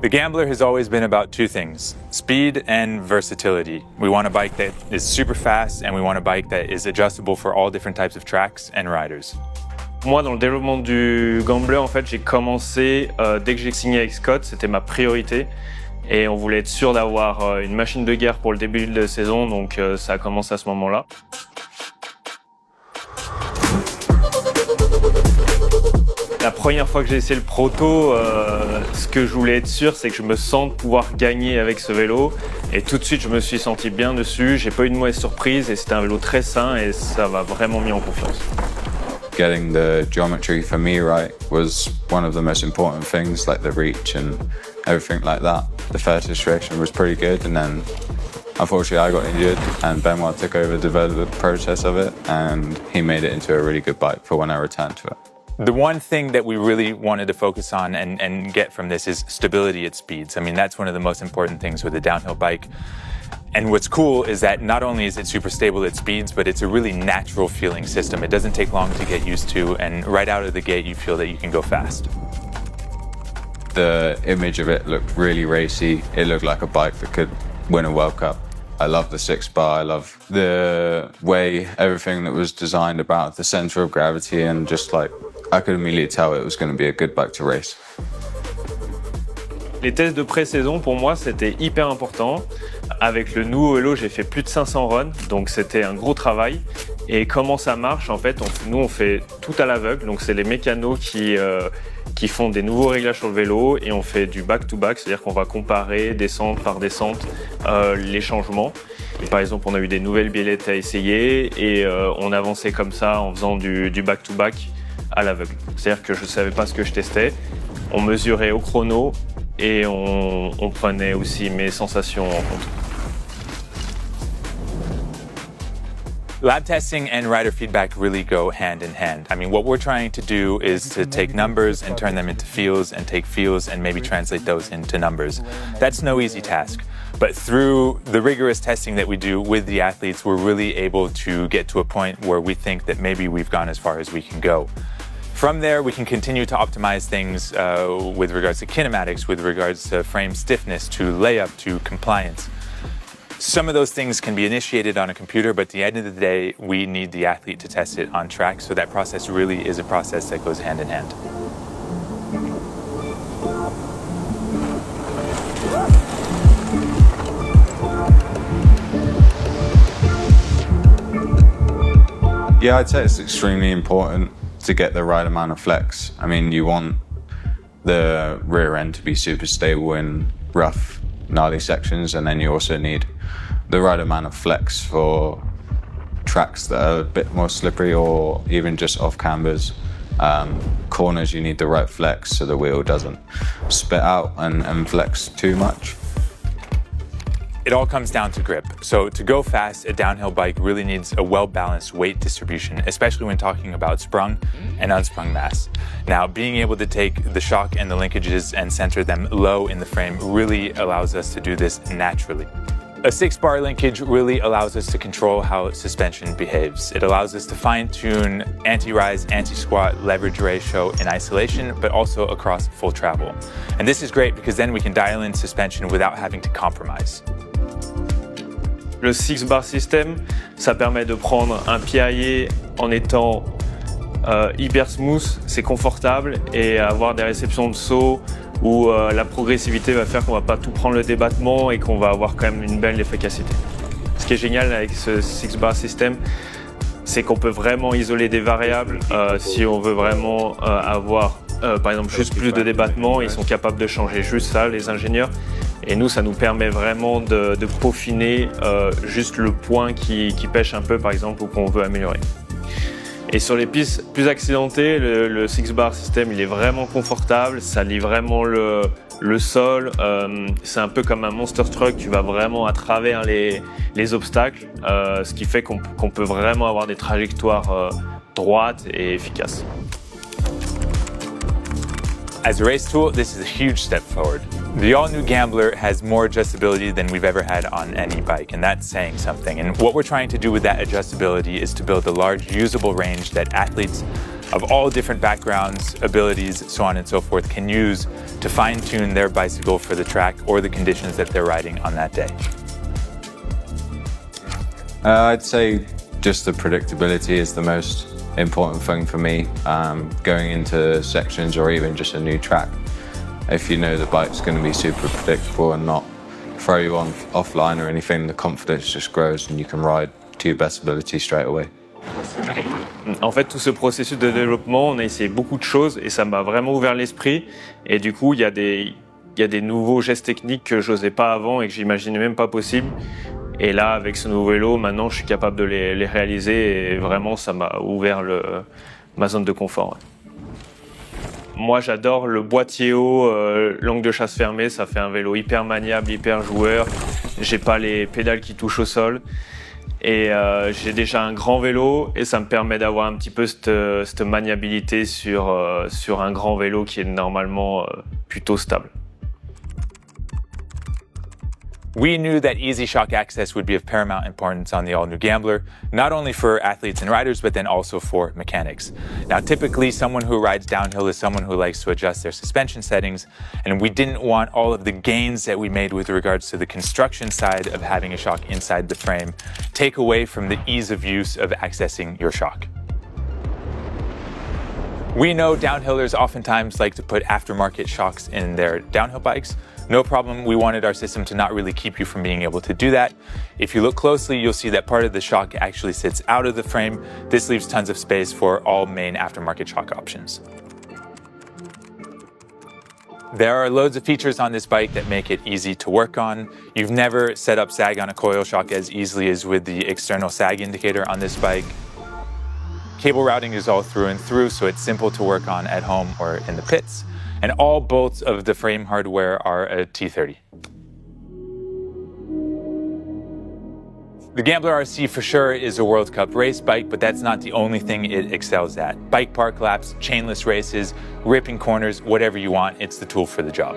The Gambler has always been about two things, speed and versatility. We want a bike that is super fast and we want a bike that is adjustable for all different types of tracks and riders. Moi, dans le développement du Gambler, en fait, j'ai commencé dès que j'ai signé avec Scott, c'était ma priorité. Et on voulait être sûr d'avoir une machine de guerre pour le début de la saison, donc ça a commencé à ce moment-là. La première fois que j'ai essayé le proto, ce que je voulais être sûr, c'est que je me sente pouvoir gagner avec ce vélo. Et tout de suite, je me suis senti bien dessus. J'ai pas eu de mauvaise surprise et c'était un vélo très sain et ça m'a vraiment mis en confiance. Getting the geometry for me right was one of the most important things, like the reach and everything like that. The first iteration was pretty good, and then unfortunately I got injured and Benoit took over the development process of it, and he made it into a really good bike for when I returned to it. The one thing that we really wanted to focus on and get from this is stability at speeds. I mean, that's one of the most important things with a downhill bike. And what's cool is that not only is it super stable at speeds, but it's a really natural feeling system. It doesn't take long to get used to, and right out of the gate, you feel that you can go fast. The image of it looked really racy. It looked like a bike that could win a World Cup. I love the 6-bar. I love the way everything that was designed about the center of gravity, and just like I could immediately tell it was going to be a good bike to race. Les tests de pré-saison, pour moi, c'était hyper important. Avec le nouveau vélo, j'ai fait plus de 500 runs, donc c'était un gros travail. Et comment ça marche, en fait, nous, on fait tout à l'aveugle. Donc, c'est les mécanos qui font des nouveaux réglages sur le vélo et on fait du back-to-back, c'est-à-dire qu'on va comparer descente par descente les changements. Et par exemple, on a eu des nouvelles biellettes à essayer et on avançait comme ça en faisant du back-to-back à l'aveugle. C'est-à-dire que je ne savais pas ce que je testais. On mesurait au chrono et on prenait aussi mes sensations en compte. Lab testing and rider feedback really go hand in hand. I mean, what we're trying to do is to take numbers and turn them into feels, and take feels and maybe translate those into numbers. That's no easy task. But through the rigorous testing that we do with the athletes, we're really able to get to a point where we think that maybe we've gone as far as we can go. From there, we can continue to optimize things with regards to kinematics, with regards to frame stiffness, to layup, to compliance. Some of those things can be initiated on a computer, but at the end of the day, we need the athlete to test it on track. So that process really is a process that goes hand in hand. Yeah, I'd say it's extremely important to get the right amount of flex. I mean, you want the rear end to be super stable in rough, gnarly sections, and then you also need the right amount of flex for tracks that are a bit more slippery or even just off cambers. Corners, you need the right flex so the wheel doesn't spit out and flex too much. It all comes down to grip. So to go fast, a downhill bike really needs a well-balanced weight distribution, especially when talking about sprung and unsprung mass. Now, being able to take the shock and the linkages and center them low in the frame really allows us to do this naturally. A 6-bar linkage really allows us to control how suspension behaves. It allows us to fine-tune anti-rise, anti-squat leverage ratio in isolation, but also across full travel. And this is great because then we can dial in suspension without having to compromise. Le 6-bar system, ça permet de prendre un pied arrière en étant hyper smooth, c'est confortable, et avoir des réceptions de saut où la progressivité va faire qu'on va pas tout prendre le débattement et qu'on va avoir quand même une belle efficacité. Ce qui est génial avec ce 6-bar system, c'est qu'on peut vraiment isoler des variables. Si on veut vraiment avoir par exemple juste plus de débattement, ils sont capables de changer juste ça, les ingénieurs. Et nous, ça nous permet vraiment de peaufiner juste le point qui pêche un peu, par exemple, ou qu'on veut améliorer. Et sur les pistes plus accidentées, le 6-bar system, il est vraiment confortable, ça lie vraiment le sol. C'est un peu comme un monster truck, tu vas vraiment à travers les obstacles, ce qui fait qu'on peut vraiment avoir des trajectoires droites et efficaces. As a race tool, this is a huge step forward. The all-new Gambler has more adjustability than we've ever had on any bike, and that's saying something. And what we're trying to do with that adjustability is to build a large usable range that athletes of all different backgrounds, abilities, so on and so forth, can use to fine-tune their bicycle for the track or the conditions that they're riding on that day? I'd say just the predictability is the most important thing for me, going into sections or even just a new track. If you know the bike's going to be super predictable and not throw you on offline or anything, the confidence just grows and you can ride to your best ability straight away. En fait, tout ce processus de développement, on a essayé beaucoup de choses et ça m'a vraiment ouvert l'esprit. Et du coup, il y a des nouveaux gestes techniques que je n'osais pas avant et que j'imaginais même pas possible. Et là, avec ce nouveau vélo, maintenant, je suis capable de les réaliser et vraiment, ça m'a ouvert ma zone de confort. Ouais. Moi, j'adore le boîtier haut, langue de chasse fermée. Ça fait un vélo hyper maniable, hyper joueur. J'ai pas les pédales qui touchent au sol. Et j'ai déjà un grand vélo et ça me permet d'avoir un petit peu cette maniabilité sur un grand vélo qui est normalement plutôt stable. We knew that easy shock access would be of paramount importance on the all-new Gambler, not only for athletes and riders, but then also for mechanics. Now, typically, someone who rides downhill is someone who likes to adjust their suspension settings, and we didn't want all of the gains that we made with regards to the construction side of having a shock inside the frame take away from the ease of use of accessing your shock. We know downhillers oftentimes like to put aftermarket shocks in their downhill bikes. No problem, we wanted our system to not really keep you from being able to do that. If you look closely, you'll see that part of the shock actually sits out of the frame. This leaves tons of space for all main aftermarket shock options. There are loads of features on this bike that make it easy to work on. You've never set up sag on a coil shock as easily as with the external sag indicator on this bike. Cable routing is all through and through, so it's simple to work on at home or in the pits. And all bolts of the frame hardware are a T30. The Gambler RC for sure is a World Cup race bike, but that's not the only thing it excels at. Bike park laps, chainless races, ripping corners, whatever you want, it's the tool for the job.